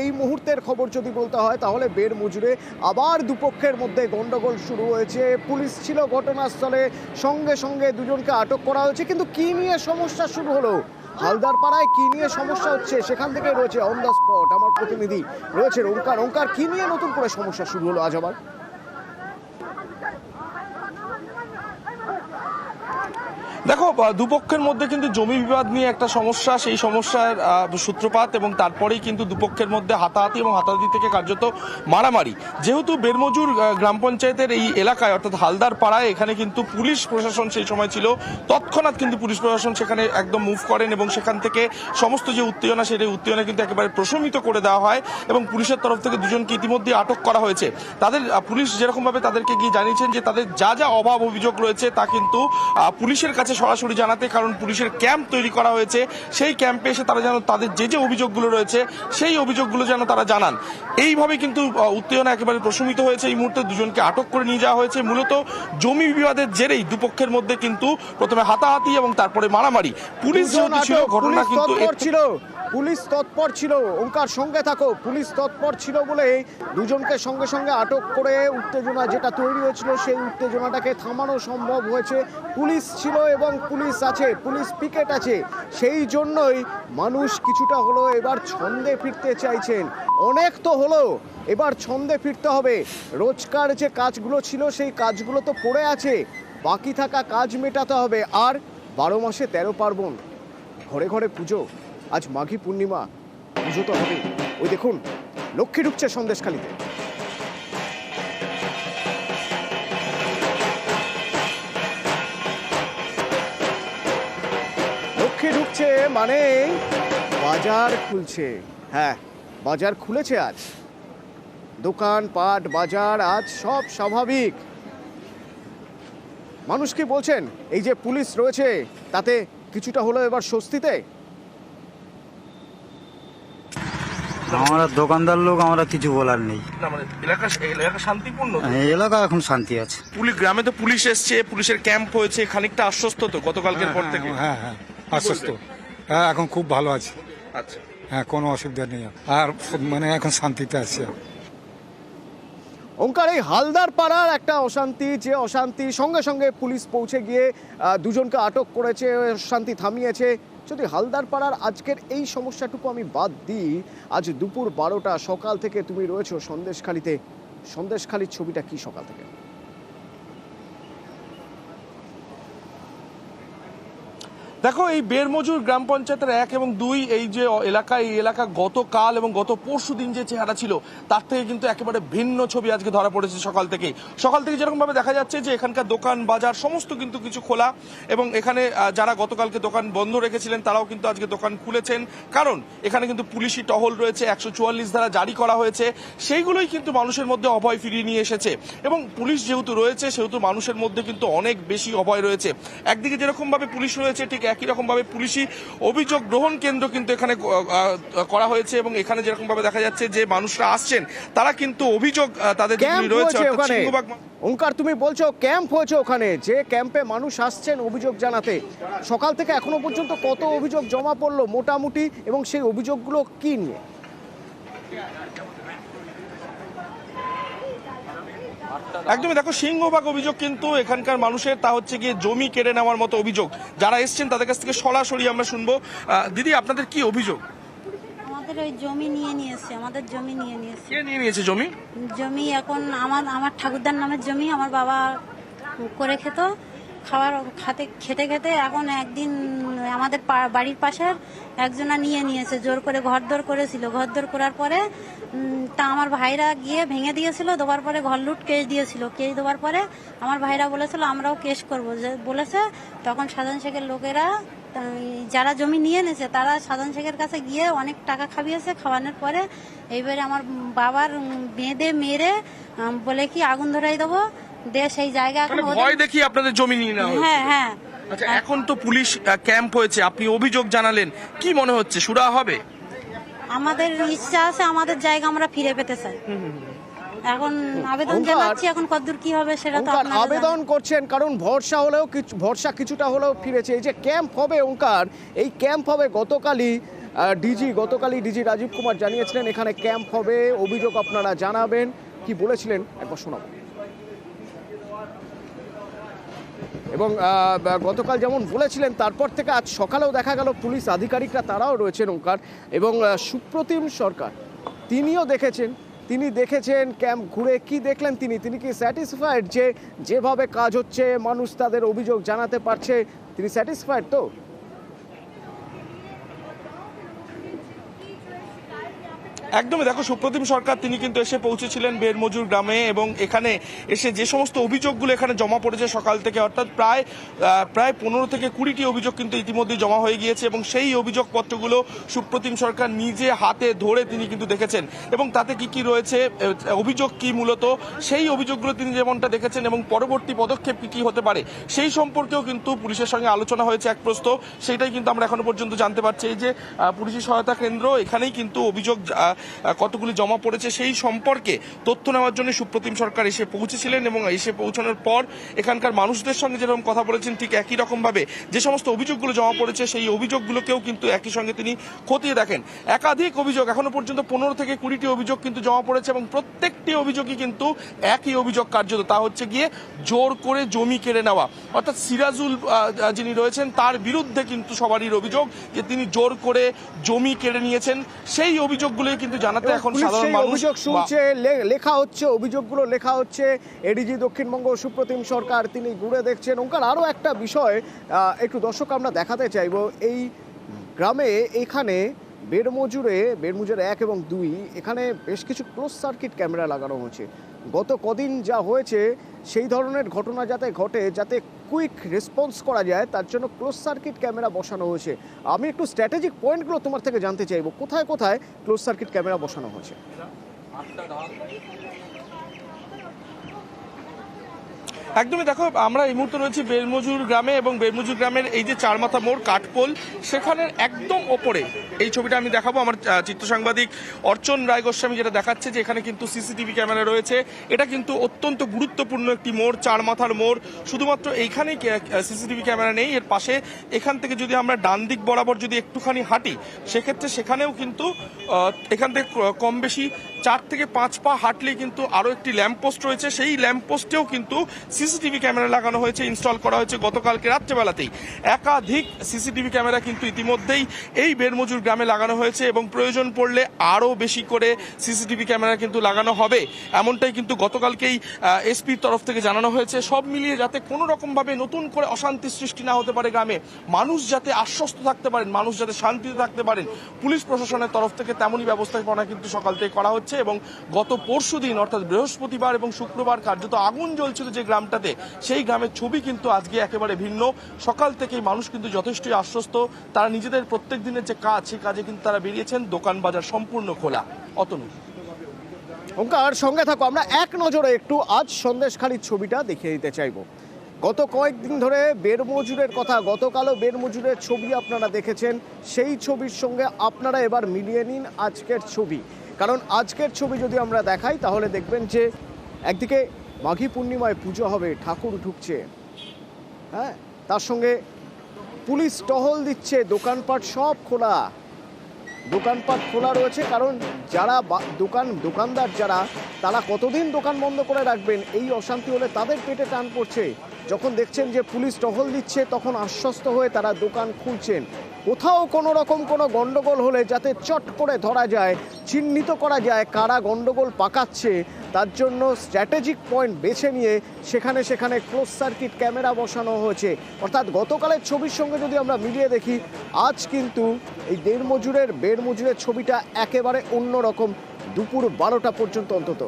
এই মুহূর্তের খবর যদি বলতে হয় তাহলে বের মজুরে আবার দুপক্ষের মধ্যে গন্ডগোল শুরু হয়েছে। পুলিশ ছিল ঘটনাস্থলে, সঙ্গে সঙ্গে দুজনকে আটক করা হয়েছে। কিন্তু কি নিয়ে সমস্যা শুরু হলো, হালদার পাড়ায় কি নিয়ে সমস্যা হচ্ছে, সেখান থেকে রয়েছে অন দ্য স্পট আমার প্রতিনিধি রয়েছে ওঙ্কার। ওঙ্কার, কি নিয়ে নতুন করে সমস্যা শুরু হলো আজ আবার? দেখো, দুপক্ষের মধ্যে কিন্তু জমি বিবাদ নিয়ে একটা সমস্যা, সেই সমস্যার সূত্রপাত এবং তারপরেই কিন্তু দুপক্ষের মধ্যে হাতাহাতি এবং হাতাহাতি থেকে কার্যত মারামারি। যেহেতু বেরমজুর গ্রাম পঞ্চায়েতের এই এলাকায় অর্থাৎ হালদার পাড়ায়, এখানে কিন্তু পুলিশ প্রশাসন সেই সময় ছিল, তৎক্ষণাৎ কিন্তু পুলিশ প্রশাসন সেখানে একদম মুভ করেন এবং সেখান থেকে সমস্ত যে উত্তেজনা, সেই উত্তেজনা কিন্তু একেবারে প্রশমিত করে দেওয়া হয় এবং পুলিশের তরফ থেকে দুজনকে ইতিমধ্যে আটক করা হয়েছে। তাদের পুলিশ যেরকমভাবে তাদেরকে গিয়ে জানিয়েছেন যে তাদের যা যা অভাব অভিযোগ রয়েছে তা কিন্তু পুলিশের কাছে সরাসরি জানাতে, কারণ পুলিশের ক্যাম্প তৈরি করা হয়েছে, সেই ক্যাম্পে এসে তারা যেন তাদের যে যে অভিযোগগুলো রয়েছে সেই অভিযোগগুলো যেন তারা জানান। এইভাবে কিন্তু উত্তেজনা একেবারে প্রশমিত হয়েছে। এই মুহূর্তে দুজনকে আটক করে নিয়ে যাওয়া হয়েছে। মূলত জমি বিবাদের জেরেই দুপক্ষের মধ্যে কিন্তু প্রথমে হাতাহাতি এবং তারপরে মারামারি। পুলিশ ছিল, ঘটনা কিন্তু পুলিশ তৎপর ছিল। ওঙ্কার, সঙ্গে থাকো। পুলিশ তৎপর ছিল বলে দুজনকে সঙ্গে সঙ্গে আটক করে উত্তেজনা যেটা তৈরি হয়েছিল সেই উত্তেজনাটাকে থামানো সম্ভব হয়েছে। পুলিশ ছিল এবং পুলিশ আছে, পুলিশ পিকেট আছে, সেই জন্যই মানুষ কিছুটা হলো এবার ছন্দে ফিরতে চাইছেন। অনেক তো হলো, এবার ছন্দে ফিরতে হবে। রোজকার যে কাজগুলো ছিল সেই কাজগুলো তো পড়ে আছে, বাকি থাকা কাজ মেটাতে হবে। আর 12 মাসে 13 পার্বণ, ঘরে ঘরে পুজো। আজ মাঘী পূর্ণিমা, পুজো তো হবে। ওই দেখুন, লক্ষ্মী ঢুকছে সন্দেশখালিতে। লক্ষ্মী ঢুকছে মানে বাজার খুলছে। হ্যাঁ, বাজার খুলেছে আজ। দোকান পাট বাজার আজ সব স্বাভাবিক। মানুষ কি বলছেন, এই যে পুলিশ রয়েছে তাতে কিছুটা হলো এবার স্বস্তিতে? আমরা দোকানদার লোক, আমরা কিছু বলার নেই। এলাকা শান্তিপূর্ণ, এলাকা এখন শান্তি আছে। গ্রামে তো পুলিশ এসছে, পুলিশের ক্যাম্প হয়েছে, খানিকটা আশ্বস্ত তো গতকালকের পর থেকে? হ্যাঁ হ্যাঁ, আশ্বস্ত। হ্যাঁ, এখন খুব ভালো আছে। আচ্ছা, হ্যাঁ, কোনো অসুবিধা নেই আর, মানে এখন শান্তিতে আছে। ওঙ্কার, এই হালদার পাড়ার একটা অশান্তি, যে অশান্তি সঙ্গে সঙ্গে পুলিশ পৌঁছে গিয়ে দুজনকে আটক করেছে, শান্তি থামিয়েছে। যদি হালদার পাড়ার আজকের এই সমস্যাটুকু আমি বাদ দিই, আজ দুপুর 12টা, সকাল থেকে তুমি রয়েছো সন্দেশখালিতে। সন্দেশখালির ছবিটা কি সকাল থেকে? দেখো, এই বেরমজুর গ্রাম পঞ্চায়েতের 1 এবং 2 এই যে এলাকা গতকাল এবং গত পরশু দিন যে চেহারা ছিল তার থেকে কিন্তু একেবারে ভিন্ন ছবি আজকে ধরা পড়েছে। সকাল থেকে যেরকম ভাবে দেখা যাচ্ছে যে এখানকার দোকান বাজার সমস্ত কিন্তু কিছু খোলা এবং এখানে যারা গতকালকে দোকান বন্ধ রেখেছিলেন তারাও কিন্তু আজকে দোকান খুলেছেন, কারণ এখানে কিন্তু পুলিশি টহল রয়েছে, 144 ধারা জারি করা হয়েছে। সেইগুলোই কিন্তু মানুষের মধ্যে অভয় ফিরিয়ে নিয়ে এসেছে এবং পুলিশ যেহেতু রয়েছে সেহেতু মানুষের মধ্যে কিন্তু অনেক বেশি অভয় রয়েছে। একদিকে যেরকম ভাবে পুলিশ রয়েছে, ঠিক একই রকম ভাবে পুলিশি অভিযোগ গ্রহণ কেন্দ্র কিন্তু এখানে করা হয়েছে এবং এখানে যেরকম ভাবে দেখা যাচ্ছে যে মানুষরা আসছেন তারা কিন্তু অভিযোগ তাদের রয়েছে। ওঙ্কার, তুমি বলছো ক্যাম্প হয়েছে ওখানে, যে ক্যাম্পে মানুষ আসছেন অভিযোগ জানাতে। সকাল থেকে এখনো পর্যন্ত কত অভিযোগ জমা পড়লো মোটামুটি, এবং সেই অভিযোগগুলো কি নিয়ে? একদমই, দেখো, সিংহভাগ অভিযোগ কিন্তু এখানকার মানুষের, তা হচ্ছে গিয়ে জমি কেড়ে নেওয়ার মতো অভিযোগ। যারা এসছেন তাদের কাছ থেকে সরাসরি আমরা শুনবো। দিদি, আপনাদের কি অভিযোগ? আমাদের ওই জমি নিয়ে নিয়েছে, আমাদের জমি নিয়ে নিয়েছে। কে নিয়ে নিয়েছে জমি? জমি এখন আমার ঠাকুরদার নামের জমি, আমার বাবা করে খেত, খেতে খেতে এখন একদিন আমাদের বাড়ির পাশের একজনা নিয়ে নিয়েছে, জোর করে ঘরদোর করেছিল। ঘরদোর করার পরে তা আমার ভাইরা গিয়ে ভেঙে দিয়েছিল, দেওয়ার পরে ঘর লুট কেস দিয়েছিল। কেস দেওয়ার পরে আমার ভাইরা বলেছিল আমরাও কেস করবো বলেছে। তখন সাধারণ শেখের লোকেরা, যারা জমি নিয়ে নিয়েছে তারা সাধারণ শেখের কাছে গিয়ে অনেক টাকা খাবিয়েছে। খাওয়ানোর পরে এইবারে আমার বাবার বেঁধে মেরে বলে কি আগুন ধরাই দেবো, সেই জায়গা ভয় দেখি আপনাদের জমি নিয়ে নেওয়া হয়েছে। হ্যাঁ হ্যাঁ। আচ্ছা, এখন তো পুলিশ ক্যাম্প হয়েছে, আপনি অভিযোগ জানালেন, কি মনে হচ্ছে সুরা হবে? আমাদের ইচ্ছা আছে, আমাদের জায়গা আমরা ফিরে পেতে চাই। এখন আবেদন জানাচ্ছি, এখন কতদূর কি হবে সেটা তো আপনারা আবেদন করছেন, কারণ ভরসা কিছুটা হলেও ফিরেছে। এই যে ক্যাম্প হবে ওঙ্কার, এই ক্যাম্প হবে গতকালই ডিজি গতকালই ডিজি রাজীব কুমার জানিয়েছিলেন এখানে ক্যাম্প হবে, অভিযোগ আপনারা জানাবেন, কি বলেছিলেন একবার শোনাবো। এবং গতকাল যেমন বলেছিলেন তারপর থেকে আজ সকালেও দেখা গেল পুলিশ আধিকারিকরা তারাও রয়েছেন ওঙ্কার, এবং সুপ্রতিম সরকার তিনিও দেখেছেন ক্যাম্প ঘুরে। কি দেখলেন তিনি কি স্যাটিসফাইড যে যেভাবে কাজ হচ্ছে, মানুষ তাদের অভিযোগ জানাতে পারছে, তিনি স্যাটিসফাইড তো? একদমই, দেখো সুপ্রতিম সরকার তিনি কিন্তু এসে পৌঁছেছিলেন বেরমজুর গ্রামে, এবং এখানে এসে যে সমস্ত অভিযোগগুলো এখানে জমা পড়েছে সকাল থেকে, অর্থাৎ প্রায় 15 থেকে 20টি অভিযোগ কিন্তু ইতিমধ্যে জমা হয়ে গিয়েছে, এবং সেই অভিযোগপত্রগুলো সুপ্রতিম সরকার নিজে হাতে ধরে তিনি কিন্তু দেখেছেন, এবং তাতে কি কি রয়েছে, অভিযোগ কি মূলত সেই অভিযোগগুলো তিনি যেমনটা দেখেছেন, এবং পরবর্তী পদক্ষেপ কি কি হতে পারে সেই সম্পর্কেও কিন্তু পুলিশের সঙ্গে আলোচনা হয়েছে এক প্রস্ত। সেটাই কিন্তু আমরা এখনো পর্যন্ত জানতে পারছি। এই যে পুলিশি সহায়তা কেন্দ্র, এখানেই কিন্তু অভিযোগ কতগুলি জমা পড়েছে সেই সম্পর্কে তথ্য নেওয়ার জন্য সুপ্রতিম সরকার এসে পৌঁছেছিলেন, এবং এসে পৌঁছানোর পর এখানকার মানুষদের সঙ্গে যেরকম কথা বলেছেন ঠিক একই রকম ভাবে যে সমস্ত অভিযোগগুলো জমা পড়েছে সেই অভিযোগগুলোকেও কিন্তু একই সঙ্গে তিনি খতিয়ে দেখেন। একাধিক অভিযোগ, এখনো পর্যন্ত 15 থেকে 20টি অভিযোগ কিন্তু জমা পড়েছে, এবং প্রত্যেকটি অভিযোগই কিন্তু একই অভিযোগ কার্যত, তা হচ্ছে গিয়ে জোর করে জমি কেড়ে নেওয়া। অর্থাৎ সিরাজুল যিনি রয়েছেন তার বিরুদ্ধে কিন্তু সবারই অভিযোগ যে তিনি জোর করে জমি কেড়ে নিয়েছেন। সেই অভিযোগগুলো কিন্তু জানাতে এখন সাধারণ মানুষ অভিযোগ শুনছে, অভিযোগগুলো লেখা হচ্ছে। এডিজি দক্ষিণবঙ্গ সুপ্রতিম সরকার তিনি ঘুরে দেখছেন। ওঙ্কার আরও একটা বিষয় একটু দর্শক আমরা দেখাতে চাইবো, এই গ্রামে এখানে বেরমজুর 1 এবং 2 এখানে বেশ কিছু ক্লোজ সার্কিট ক্যামেরা লাগানো হয়েছে। গত কদিন যা হয়েছে সেই ধরনের ঘটনা যাতে ঘটে, যাতে কুইক রেসপন্স করা যায়, তার জন্য ক্লোজ সার্কিট ক্যামেরা বসানো হয়েছে। আমি একটু স্ট্র্যাটেজিক পয়েন্টগুলো তোমার থেকে জানতে চাইবো, কোথায় কোথায় ক্লোজ সার্কিট ক্যামেরা বসানো হয়েছে? একদমই, দেখো আমরা এই মুহূর্তে রয়েছি বেরমজুর গ্রামে, এবং বেরমজুর গ্রামের এই যে চারমাথা মোড় কাঠপোল সেখানের একদম ওপরে এই ছবিটা আমি দেখাবো। আমার চিত্র সাংবাদিক অর্চন রায় গোস্বামী যেটা দেখাচ্ছে যে এখানে কিন্তু সিসিটিভি ক্যামেরা রয়েছে। এটা কিন্তু অত্যন্ত গুরুত্বপূর্ণ একটি মোড়, চারমাথার মোড়। শুধুমাত্র এইখানেই সিসিটিভি ক্যামেরা নেই, এর পাশে এখান থেকে যদি আমরা ডান দিক বরাবর যদি একটুখানি হাঁটি সেক্ষেত্রে সেখানেও কিন্তু এখান থেকে কম বেশি 4 থেকে 5 পা হাঁটলে কিন্তু আরও একটি ল্যাম্পপোস্ট রয়েছে। সেই ল্যাম্পপোস্টেও কিন্তু সিসিটিভি ক্যামেরা লাগানো হয়েছে, ইনস্টল করা হয়েছে গতকালকে রাত্রেবেলাতেই। একাধিক সিসিটিভি ক্যামেরা কিন্তু ইতিমধ্যেই এই বেরমজুর গ্রামে লাগানো হয়েছে, এবং প্রয়োজন পড়লে আরও বেশি করে সিসিটিভি ক্যামেরা কিন্তু লাগানো হবে, এমনটাই কিন্তু গতকালকেই এসপির তরফ থেকে জানানো হয়েছে। সব মিলিয়ে যাতে কোনো রকমভাবে নতুন করে অশান্তি সৃষ্টি না হতে পারে গ্রামে, মানুষ যাতে আশ্বস্ত থাকতে পারেন, মানুষ যাতে শান্তিতে থাকতে পারেন, পুলিশ প্রশাসনের তরফ থেকে তেমনই ব্যবস্থাপনা কিন্তু সকাল থেকে করা হচ্ছে। এবং গত পরশুদিন অর্থাৎ বৃহস্পতিবার এবং শুক্রবার কার্যত আগুন জ্বলছিল যে গ্রামটাতে, সেই গ্রামের ছবি কিন্তু আজকে একেবারে ভিন্ন। সকাল থেকেই মানুষ কিন্তু যথেষ্টই আশ্বস্ত, তারা নিজেদের প্রত্যেক দিনের যে কাজ সেই কাজে কিন্তু তারা বেরিয়েছেন, দোকান বাজার সম্পূর্ণ খোলা। অতনু, ওঙ্কার সঙ্গে থাকো, আমরা এক নজরে একটু আজ সন্দেশখালির ছবিটা দেখিয়ে দিতে চাইবো। গত কয়েকদিন ধরে বেরমজুরের কথা, গতকালও বেরমজুরের ছবি আপনারা দেখেছেন, সেই ছবির সঙ্গে আপনারা এবার মিলিয়ে নিন আজকের ছবি। কারণ আজকের ছবি যদি আমরা দেখাই তাহলে দেখবেন যে একদিকে মাঘী পূর্ণিমায় পুজো হবে, ঠাকুর ঢুকছে, হ্যাঁ, তার সঙ্গে পুলিশ টহল দিচ্ছে, দোকানপাট সব খোলা, দোকানপাট খোলা রয়েছে। কারণ যারা দোকানদার যারা, তারা কতদিন দোকান বন্ধ করে রাখবেন, এই অশান্তি হলে তাদের পেটে টান পড়ছে। যখন দেখছেন যে পুলিশ টহল দিচ্ছে তখন আশ্বস্ত হয়ে তারা দোকান খুলছেন। কোথাও কোনো রকম কোনো গন্ডগোল হলে যাতে চট করে ধরা যায়, চিহ্নিত করা যায় কারা গন্ডগোল পাকাচ্ছে, তার জন্য স্ট্র্যাটেজিক পয়েন্ট বেছে নিয়ে সেখানে সেখানে ক্লোজ সার্কিট ক্যামেরা বসানো হয়েছে। অর্থাৎ গতকালের ছবির সঙ্গে যদি আমরা মিলিয়ে দেখি, আজ কিন্তু এই বেরমজুরের ছবিটা একেবারে অন্যরকম, দুপুর 12টা পর্যন্ত অন্তত।